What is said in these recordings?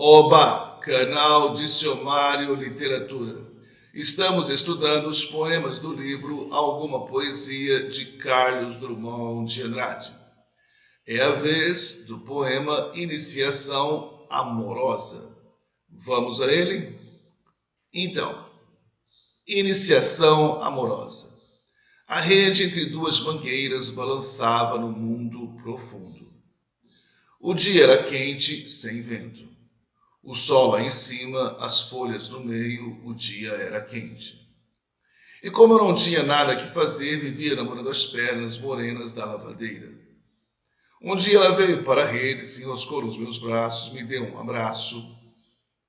Oba, canal Dicionário Literatura. Estamos estudando os poemas do livro Alguma Poesia de Carlos Drummond de Andrade. É a vez do poema Iniciação Amorosa. Vamos a ele? Então, Iniciação Amorosa. A rede entre duas mangueiras balançava no mundo profundo. O dia era quente, sem vento. O sol lá em cima, as folhas no meio, o dia era quente. E como eu não tinha nada que fazer, vivia namorando as pernas morenas da lavadeira. Um dia ela veio para a rede, se enroscou nos meus braços, me deu um abraço,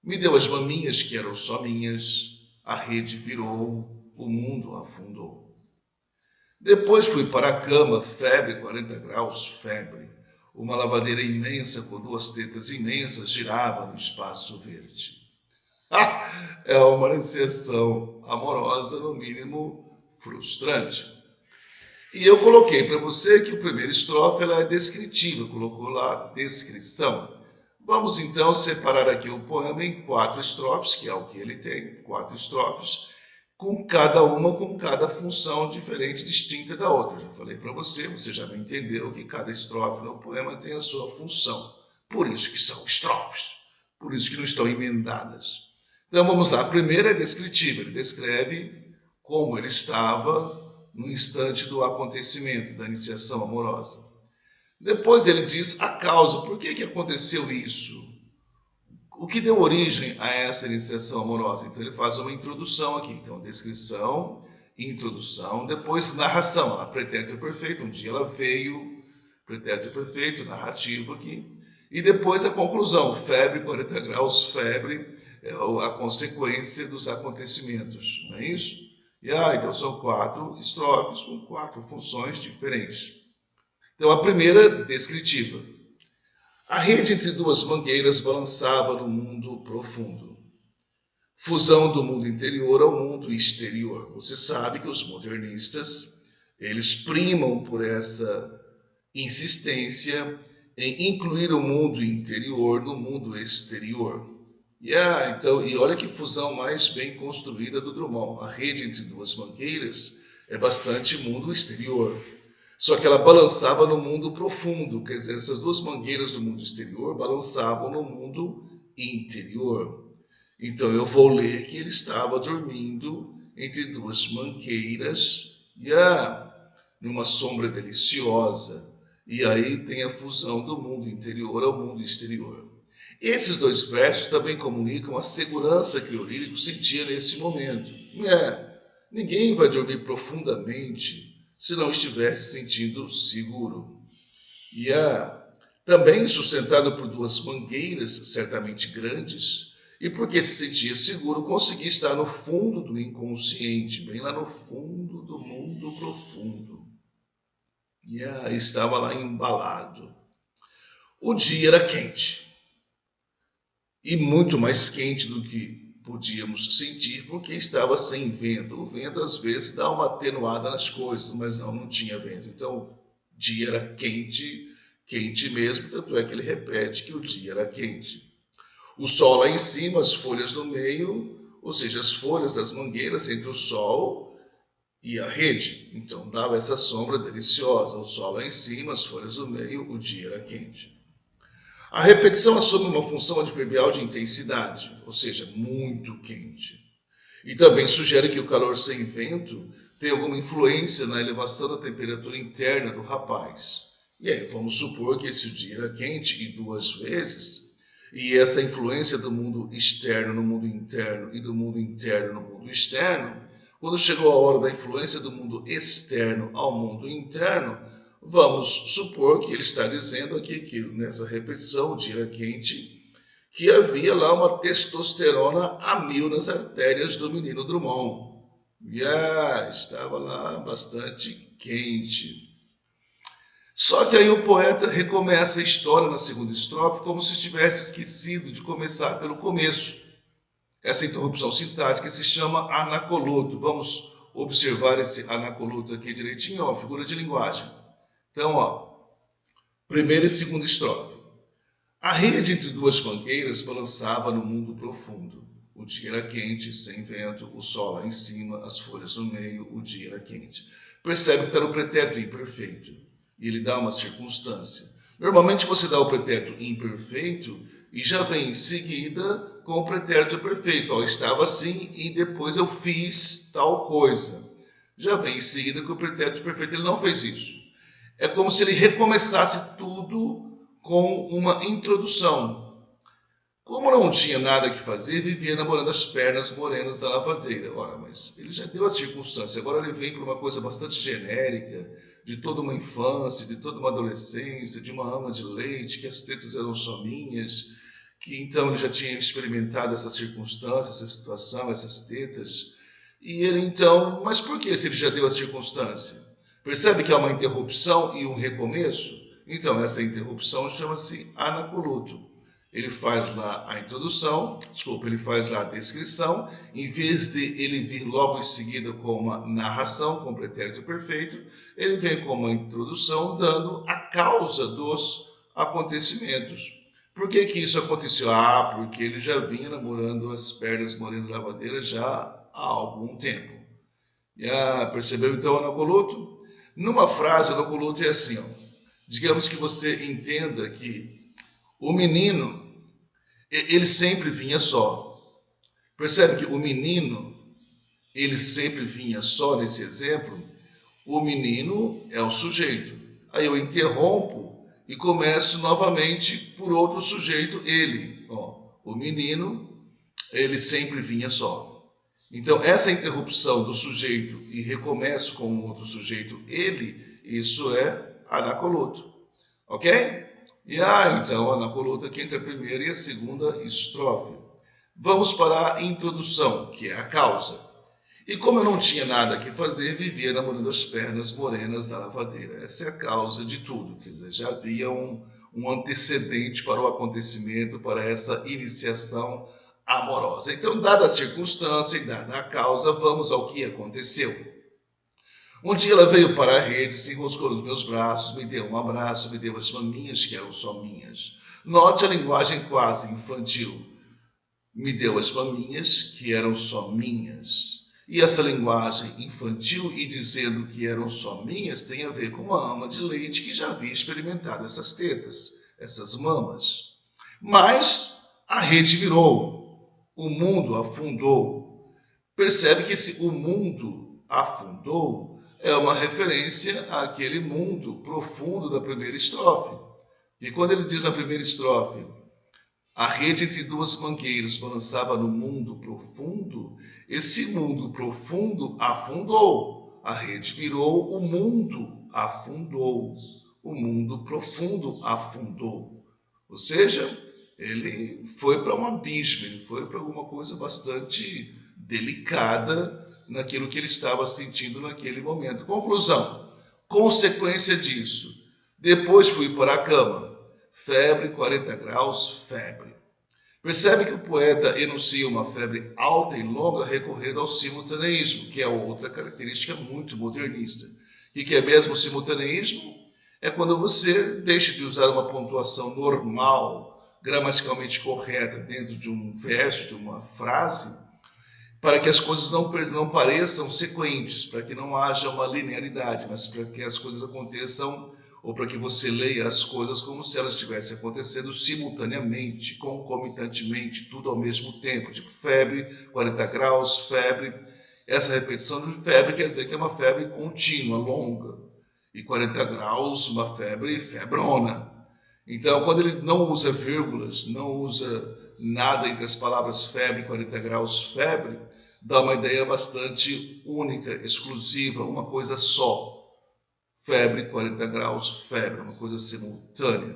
me deu as maminhas que eram só minhas, a rede virou, o mundo afundou. Depois fui para a cama, febre, 40 graus, febre. Uma lavadeira imensa com duas tetas imensas girava no espaço verde. É uma iniciação amorosa, no mínimo frustrante. E eu coloquei para você que o primeiro estrofe ela é descritiva, colocou lá descrição. Vamos então separar aqui o poema em 4 estrofes, que é o que ele tem, 4 estrofes, com cada função diferente, distinta da outra. Eu já falei para você, você já entendeu que cada estrofe no poema tem a sua função. Por isso que são estrofes, por isso que não estão emendadas. Então vamos lá, a primeira é descritiva, ele descreve como ele estava no instante do acontecimento, da iniciação amorosa. Depois ele diz a causa, por que aconteceu isso? O que deu origem a essa iniciação amorosa? Então ele faz uma introdução aqui. Então, descrição, introdução, depois narração. A pretérito perfeito, um dia ela veio, pretérito perfeito, narrativo aqui. E depois a conclusão, febre, 40 graus, febre, é a consequência dos acontecimentos, não é isso? Então são 4 estrofes com 4 funções diferentes. Então a primeira, descritiva. A rede entre duas mangueiras balançava no mundo profundo. Fusão do mundo interior ao mundo exterior. Você sabe que os modernistas, eles primam por essa insistência em incluir o mundo interior no mundo exterior. E olha que fusão mais bem construída do Drummond. A rede entre duas mangueiras é bastante mundo exterior. Só que ela balançava no mundo profundo, quer dizer, essas duas mangueiras do mundo exterior balançavam no mundo interior. Então eu vou ler que ele estava dormindo entre duas mangueiras, numa sombra deliciosa. E aí tem a fusão do mundo interior ao mundo exterior. Esses 2 versos também comunicam a segurança que o lírico sentia nesse momento. Ninguém vai dormir profundamente se não estivesse sentindo seguro. Também sustentado por 2 mangueiras, certamente grandes, e porque se sentia seguro, conseguia estar no fundo do inconsciente, bem lá no fundo do mundo profundo. Estava lá embalado. O dia era quente, e muito mais quente do que podíamos sentir, porque estava sem vento. O vento às vezes dá uma atenuada nas coisas, mas não tinha vento. Então o dia era quente, quente mesmo, tanto é que ele repete que o dia era quente. O sol lá em cima, as folhas no meio, ou seja, as folhas das mangueiras entre o sol e a rede. Então dava essa sombra deliciosa, o sol lá em cima, as folhas no meio, o dia era quente. A repetição assume uma função adverbial de intensidade, ou seja, muito quente. E também sugere que o calor sem vento tem alguma influência na elevação da temperatura interna do rapaz. E aí vamos supor que esse dia era quente e 2 vezes, e essa influência do mundo externo no mundo interno e do mundo interno no mundo externo, quando chegou a hora da influência do mundo externo ao mundo interno, vamos supor que ele está dizendo aqui que nessa repetição, o dia era quente, que havia lá uma testosterona a 1000 nas artérias do menino Drummond. Estava lá bastante quente. Só que aí o poeta recomeça a história na segunda estrofe como se tivesse esquecido de começar pelo começo. Essa interrupção sintática se chama anacoluto. Vamos observar esse anacoluto aqui direitinho, figura de linguagem. Então, primeira e segunda estrofe. A rede entre duas mangueiras balançava no mundo profundo. O dia era quente, sem vento, o sol lá em cima, as folhas no meio, o dia era quente. Percebe que está no pretérito imperfeito. E ele dá uma circunstância. Normalmente você dá o pretérito imperfeito e já vem em seguida com o pretérito perfeito. Ó, estava assim e depois eu fiz tal coisa. Já vem em seguida com o pretérito perfeito. Ele não fez isso. É como se ele recomeçasse tudo com uma introdução. Como não tinha nada que fazer, vivia namorando as pernas morenas da lavadeira. Ora, mas ele já deu a circunstância, agora ele vem para uma coisa bastante genérica, de toda uma infância, de toda uma adolescência, de uma ama de leite, que as tetas eram só minhas, que então ele já tinha experimentado essa circunstância, essa situação, essas tetas. E ele então, mas por que se ele já deu a circunstância? Percebe que há uma interrupção e um recomeço? Então, essa interrupção chama-se anacoluto. Ele faz lá a introdução, ele faz lá a descrição, em vez de ele vir logo em seguida com uma narração, com pretérito perfeito, ele vem com uma introdução dando a causa dos acontecimentos. Por que que isso aconteceu? Ah, porque ele já vinha namorando as pernas morenas lavadeiras já há algum tempo. Já percebeu então o anacoluto? Numa frase, o anacoluto é assim, ó. Digamos que você entenda que o menino, ele sempre vinha só. Percebe que o menino, ele sempre vinha só nesse exemplo? O menino é o sujeito. Aí eu interrompo e começo novamente por outro sujeito, ele. Ó, o menino, ele sempre vinha só. Então, essa interrupção do sujeito e recomeço com o outro sujeito, ele, isso é anacoluto. Ok? Então, anacoluto aqui entre a primeira e a segunda estrofe. Vamos para a introdução, que é a causa. E como eu não tinha nada que fazer, vivia namorando as pernas morenas da lavadeira. Essa é a causa de tudo. Quer dizer, já havia um antecedente para o acontecimento, para essa iniciação amorosa. Então, dada a circunstância e dada a causa, vamos ao que aconteceu. Um dia ela veio para a rede, se enroscou nos meus braços, me deu um abraço, me deu as maminhas que eram só minhas. Note a linguagem quase infantil. Me deu as maminhas que eram só minhas. E essa linguagem infantil e dizendo que eram só minhas tem a ver com uma ama de leite que já havia experimentado essas tetas, essas mamas. Mas a rede virou, o mundo afundou. Percebe que esse o mundo afundou é uma referência àquele mundo profundo da primeira estrofe. E quando ele diz na primeira estrofe, a rede entre duas mangueiras balançava no mundo profundo, esse mundo profundo afundou. A rede virou, o mundo afundou. O mundo profundo afundou. Ou seja, ele foi para um abismo, ele foi para alguma coisa bastante delicada naquilo que ele estava sentindo naquele momento. Conclusão, consequência disso, depois fui para a cama, febre, 40 graus, febre. Percebe que o poeta enuncia uma febre alta e longa recorrendo ao simultaneísmo, que é outra característica muito modernista. O que é mesmo o simultaneísmo? É quando você deixa de usar uma pontuação normal, gramaticalmente correta dentro de um verso, de uma frase, para que as coisas não pareçam sequentes, para que não haja uma linearidade, mas para que as coisas aconteçam, ou para que você leia as coisas como se elas estivessem acontecendo simultaneamente, concomitantemente, tudo ao mesmo tempo, tipo febre, 40 graus, febre. Essa repetição de febre quer dizer que é uma febre contínua, longa, e 40 graus, uma febre febrona. Então, quando ele não usa vírgulas, não usa nada entre as palavras febre, 40 graus, febre, dá uma ideia bastante única, exclusiva, uma coisa só. Febre, 40 graus, febre, uma coisa simultânea.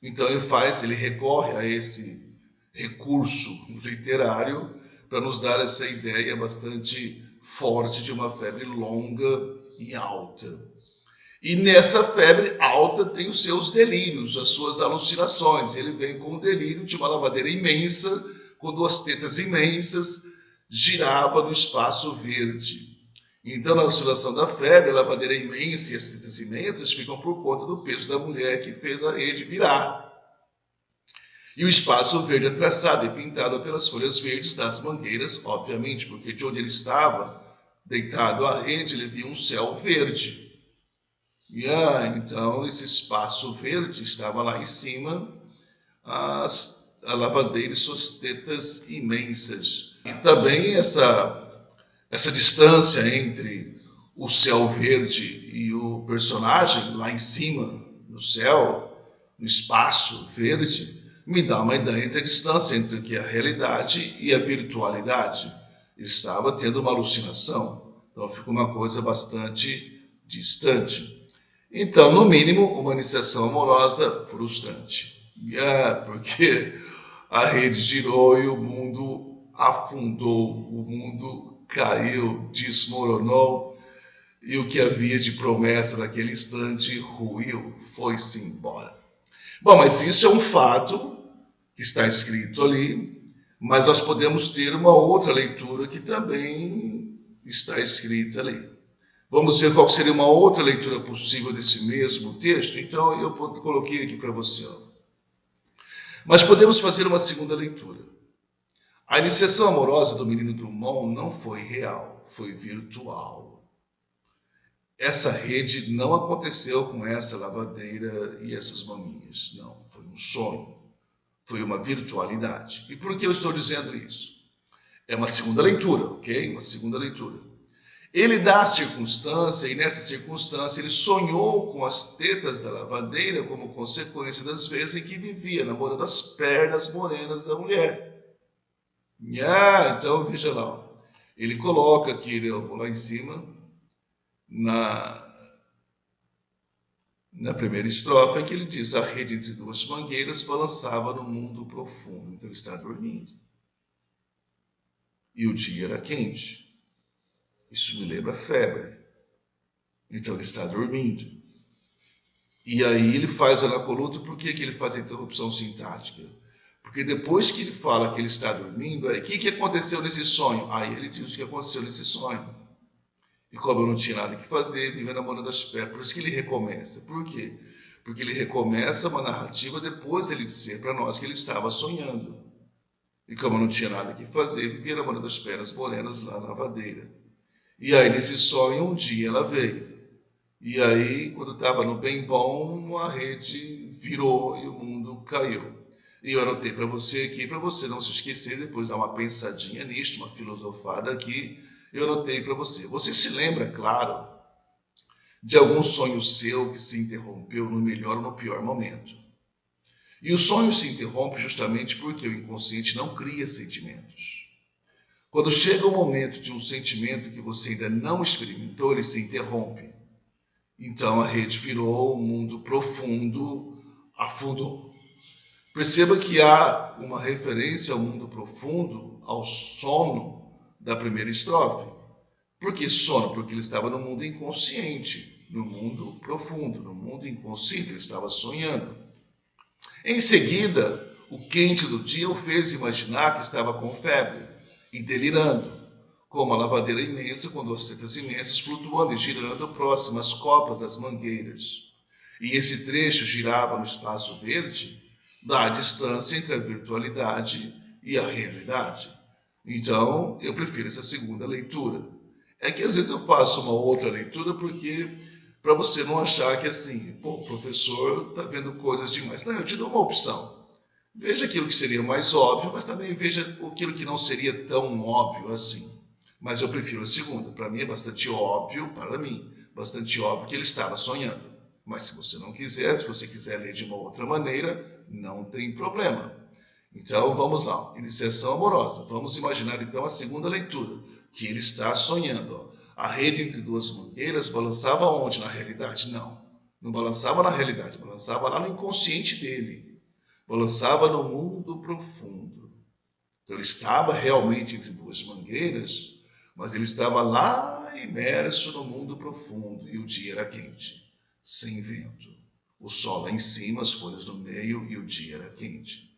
Então ele recorre a esse recurso literário para nos dar essa ideia bastante forte de uma febre longa e alta. E nessa febre alta tem os seus delírios, as suas alucinações. Ele vem com o delírio de uma lavadeira imensa, com duas tetas imensas, girava no espaço verde. Então, na oscilação da febre, a lavadeira imensa e as tetas imensas ficam por conta do peso da mulher que fez a rede virar. E o espaço verde é traçado e pintado pelas folhas verdes das mangueiras, obviamente, porque de onde ele estava, deitado à rede, ele via um céu verde. Então esse espaço verde estava lá em cima, a lavadeira e suas tetas imensas. E também essa distância entre o céu verde e o personagem lá em cima, no céu, no espaço verde, me dá uma ideia entre a distância entre o que é a realidade e a virtualidade. Ele estava tendo uma alucinação, então fica uma coisa bastante distante. Então, no mínimo, uma iniciação amorosa frustrante. Porque a rede girou e o mundo afundou, o mundo caiu, desmoronou, e o que havia de promessa naquele instante ruiu, foi-se embora. Bom, mas isso é um fato que está escrito ali, mas nós podemos ter uma outra leitura que também está escrita ali. Vamos ver qual seria uma outra leitura possível desse mesmo texto? Então eu coloquei aqui para você. Mas podemos fazer uma segunda leitura. A iniciação amorosa do menino Drummond não foi real, foi virtual. Essa rede não aconteceu com essa lavadeira e essas maminhas. Não, foi um sonho. Foi uma virtualidade. E por que eu estou dizendo isso? É uma segunda leitura, ok? Uma segunda leitura. Ele dá a circunstância, e nessa circunstância ele sonhou com as tetas da lavadeira como consequência das vezes em que vivia namorando as pernas morenas da mulher. Então veja lá. Ele coloca aqui, eu vou lá em cima, na primeira estrofe, em que ele diz: a rede entre duas mangueiras balançava no mundo profundo. Então ele está dormindo. E o dia era quente. Isso me lembra febre. Então ele está dormindo. E aí ele faz o anacoluto. Por que ele faz a interrupção sintática? Porque depois que ele fala que ele está dormindo, o que aconteceu nesse sonho? Aí ele diz o que aconteceu nesse sonho. E como eu não tinha nada que fazer, vivendo namorando as pernas. Por isso que ele recomeça. Por quê? Porque ele recomeça uma narrativa depois dele dizer para nós que ele estava sonhando. E como eu não tinha nada que fazer, vivia namorando as pernas morenas lá na lavadeira. E aí, nesse sonho, um dia ela veio. E aí, quando estava no bem bom, a rede virou e o mundo caiu. E eu anotei para você aqui, para você não se esquecer, depois dar uma pensadinha nisto, uma filosofada aqui, eu anotei para você. Você se lembra, claro, de algum sonho seu que se interrompeu no melhor ou no pior momento. E o sonho se interrompe justamente porque o inconsciente não cria sentimentos. Quando chega o momento de um sentimento que você ainda não experimentou, ele se interrompe. Então a rede virou, o mundo profundo afundou. Perceba que há uma referência ao mundo profundo, ao sono da primeira estrofe. Por que sono? Porque ele estava no mundo inconsciente, no mundo profundo, no mundo inconsciente, ele estava sonhando. Em seguida, o quente do dia o fez imaginar que estava com febre e delirando, como a lavadeira imensa com duas tetas imensas flutuando e girando próximo às copas das mangueiras. E esse trecho girava no espaço verde da distância entre a virtualidade e a realidade. Então, eu prefiro essa segunda leitura. É que às vezes eu faço uma outra leitura porque para você não achar que assim, pô, o professor está vendo coisas demais. Não, eu te dou uma opção. Veja aquilo que seria mais óbvio, mas também veja aquilo que não seria tão óbvio assim. Mas eu prefiro a segunda. Para mim é bastante óbvio, para mim, bastante óbvio que ele estava sonhando. Mas se você não quiser, se você quiser ler de uma outra maneira, não tem problema. Então vamos lá, iniciação amorosa. Vamos imaginar então a segunda leitura, que ele está sonhando. Ó. A rede entre duas mangueiras balançava onde na realidade? Não, não balançava na realidade, balançava lá no inconsciente dele. Balançava no mundo profundo. Então ele estava realmente entre duas mangueiras, mas ele estava lá imerso no mundo profundo e o dia era quente, sem vento. O sol lá em cima, as folhas no meio e o dia era quente.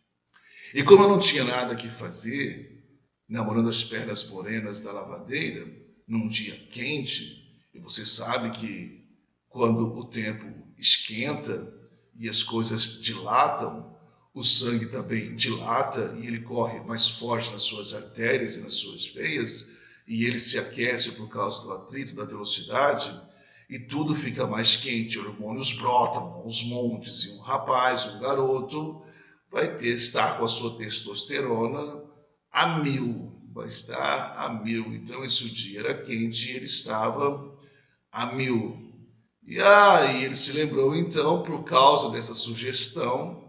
E como eu não tinha nada que fazer, namorando as pernas morenas da lavadeira, num dia quente, e você sabe que quando o tempo esquenta e as coisas dilatam, o sangue também dilata e ele corre mais forte nas suas artérias e nas suas veias, e ele se aquece por causa do atrito, da velocidade, e tudo fica mais quente, hormônios brotam aos montes, e um rapaz, um garoto, vai estar com a sua testosterona a 1000, vai estar a 1000. Então esse dia era quente e ele estava a 1000. E aí ele se lembrou então, por causa dessa sugestão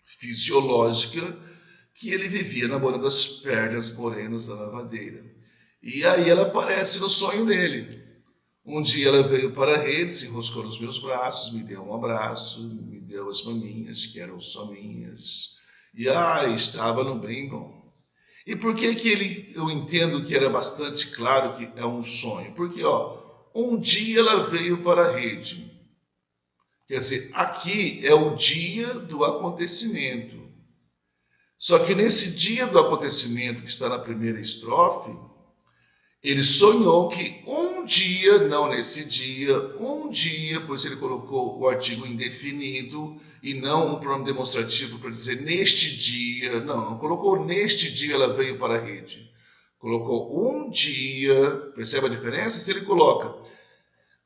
fisiológica, que ele vivia namorando as pernas morenas da lavadeira. E aí ela aparece no sonho dele. Um dia ela veio para a rede, se enroscou nos meus braços, me deu um abraço, me deu as maminhas, que eram só minhas. E estava no bem bom. E por que eu entendo que era bastante claro que é um sonho? Porque, um dia ela veio para a rede. Quer dizer, aqui é o dia do acontecimento. Só que nesse dia do acontecimento, que está na primeira estrofe, ele sonhou que um dia, não nesse dia, um dia, pois ele colocou o artigo indefinido e não um pronome demonstrativo para dizer neste dia, não colocou neste dia ela veio para a rede. Colocou um dia, percebe a diferença? Se ele coloca,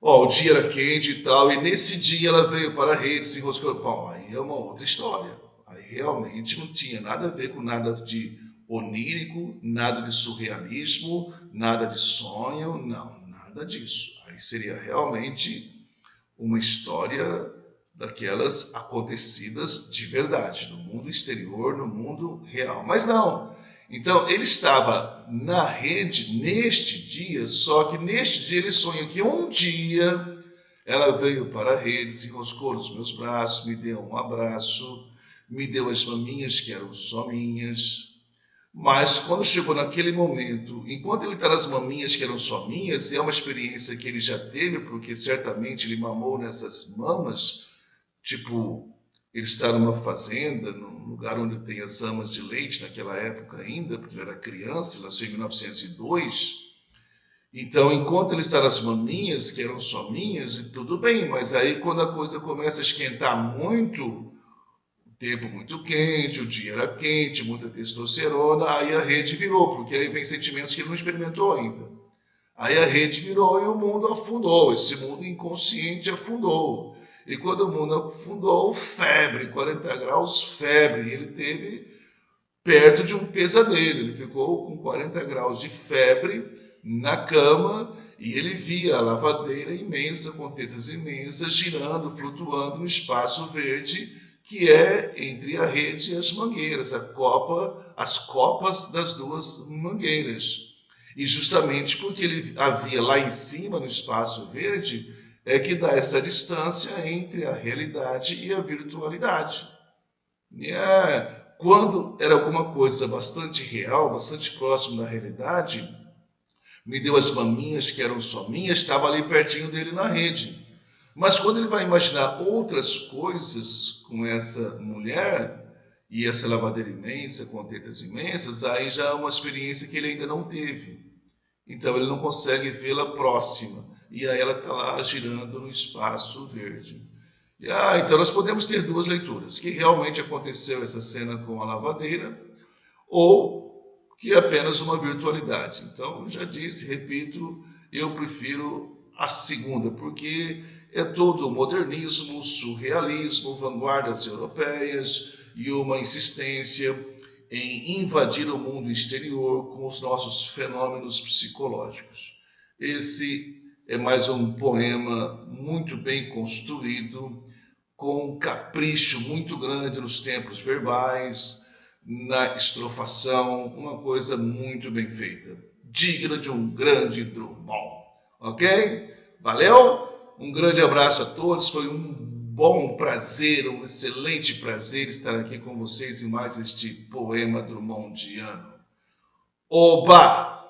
o dia era quente e tal, e nesse dia ela veio para a rede, se enroscou. Bom, aí é uma outra história. Aí realmente não tinha nada a ver com nada de onírico, nada de surrealismo, nada de sonho, não, nada disso. Aí seria realmente uma história daquelas acontecidas de verdade, no mundo exterior, no mundo real. Mas não. Então ele estava na rede neste dia, só que neste dia ele sonha que um dia ela veio para a rede, se enroscou nos meus braços, me deu um abraço, me deu as maminhas que eram só minhas. Mas quando chegou naquele momento, enquanto ele está nas maminhas que eram só minhas, é uma experiência que ele já teve, porque certamente ele mamou nessas mamas, tipo, ele está numa fazenda, num lugar onde tem as amas de leite, naquela época ainda, porque ele era criança, ele nasceu em 1902. Então, enquanto ele está nas maminhas, que eram só minhas, tudo bem, mas aí quando a coisa começa a esquentar muito, tempo muito quente, o dia era quente, muita testosterona, aí a rede virou, porque aí vem sentimentos que ele não experimentou ainda. Aí a rede virou e o mundo afundou, esse mundo inconsciente afundou. E quando o mundo afundou, febre, 40 graus, febre, ele teve perto de um pesadelo, ele ficou com 40 graus de febre na cama e ele via a lavadeira imensa, com tetas imensas, girando, flutuando no espaço verde que é entre a rede e as mangueiras, as copas das duas mangueiras. E justamente porque ele havia lá em cima, no espaço verde, é que dá essa distância entre a realidade e a virtualidade. Quando era alguma coisa bastante real, bastante próximo da realidade, me deu as maminhas que eram só minhas, estava ali pertinho dele na rede. Mas quando ele vai imaginar outras coisas com essa mulher e essa lavadeira imensa, com tetas imensas, aí já é uma experiência que ele ainda não teve. Então ele não consegue vê-la próxima. E aí ela está lá girando no espaço verde. Então nós podemos ter duas leituras. Que realmente aconteceu essa cena com a lavadeira, ou que é apenas uma virtualidade. Então, já disse, repito, eu prefiro a segunda, porque é todo o modernismo, surrealismo, vanguardas europeias e uma insistência em invadir o mundo exterior com os nossos fenômenos psicológicos. Esse é mais um poema muito bem construído, com um capricho muito grande nos tempos verbais, na estrofação, uma coisa muito bem feita, digna de um grande Drummond. Ok? Valeu? Um grande abraço a todos, foi um bom prazer, um excelente prazer estar aqui com vocês em mais este poema drummondiano. Oba!